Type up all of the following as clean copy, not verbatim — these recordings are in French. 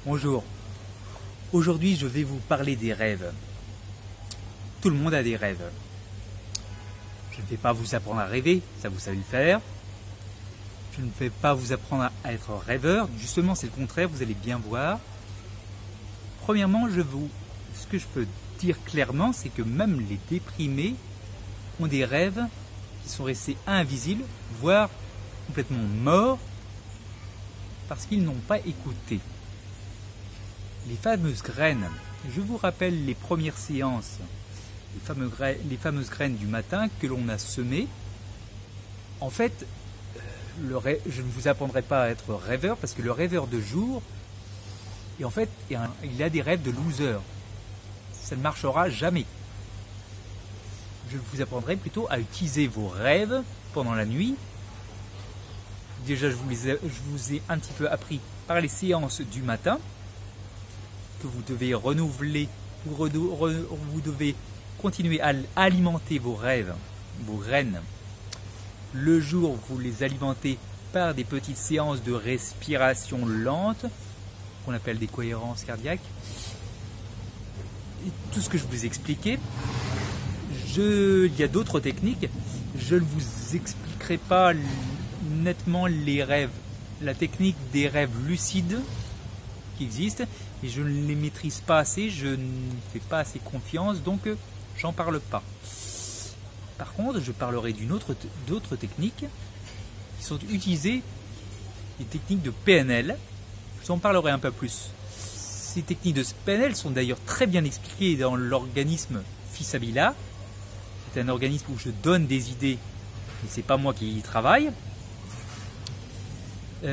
Bonjour, aujourd'hui je vais vous parler des rêves. Tout le monde a des rêves. Je ne vais pas vous apprendre à rêver, ça vous savez le faire. Je ne vais pas vous apprendre à être rêveur, justement c'est le contraire, vous allez bien voir. Premièrement, ce que je peux dire clairement, c'est que même les déprimés ont des rêves qui sont restés invisibles, voire complètement morts, parce qu'ils n'ont pas écouté. Les fameuses graines, je vous rappelle les premières séances, les fameuses graines du matin que l'on a semées. En fait, je ne vous apprendrai pas à être rêveur, parce que le rêveur de jour, et en fait, il a des rêves de loser. Ça ne marchera jamais. Je vous apprendrai plutôt à utiliser vos rêves pendant la nuit. Déjà, je vous ai un petit peu appris par les séances du matin que vous devez renouveler, vous devez continuer à alimenter vos rêves, vos graines. Le jour, vous les alimentez par des petites séances de respiration lente, qu'on appelle des cohérences cardiaques. Et tout ce que je vous ai expliqué, il y a d'autres techniques. Je ne vous expliquerai pas nettement les rêves, la technique des rêves lucides qui existent, et je ne les maîtrise pas assez, je ne fais pas assez confiance, donc j'en parle pas. Par contre, je parlerai d'autres techniques qui sont utilisées, des techniques de PNL. Je vous en parlerai un peu plus. Ces techniques de PNL sont d'ailleurs très bien expliquées dans l'organisme Fissabila. C'est un organisme où je donne des idées, mais c'est pas moi qui y travaille.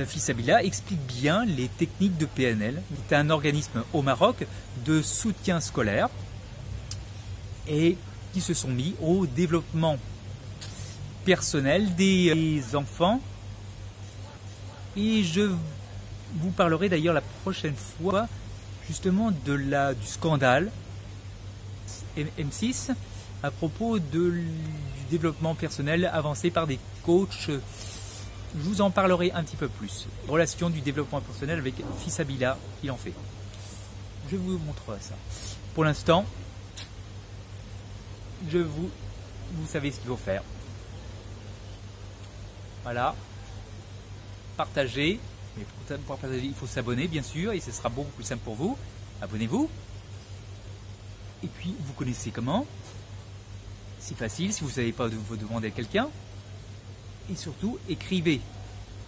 Fissabila explique bien les techniques de PNL. C'est un organisme au Maroc de soutien scolaire et qui se sont mis au développement personnel des enfants. Et je vous parlerai d'ailleurs la prochaine fois justement du scandale M6 à propos du développement personnel avancé par des coachs. Je vous en parlerai un petit peu plus. Relation du développement personnel avec Fissabila, il en fait. Je vous montrerai ça. Pour l'instant, vous savez ce qu'il faut faire. Voilà. Partagez. Mais pour partager, il faut s'abonner, bien sûr, et ce sera beaucoup plus simple pour vous. Abonnez-vous. Et puis, vous connaissez comment. C'est facile, si vous ne savez pas, vous demandez à quelqu'un. Et surtout, écrivez.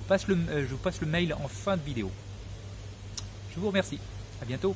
Je vous passe le mail en fin de vidéo. Je vous remercie. À bientôt.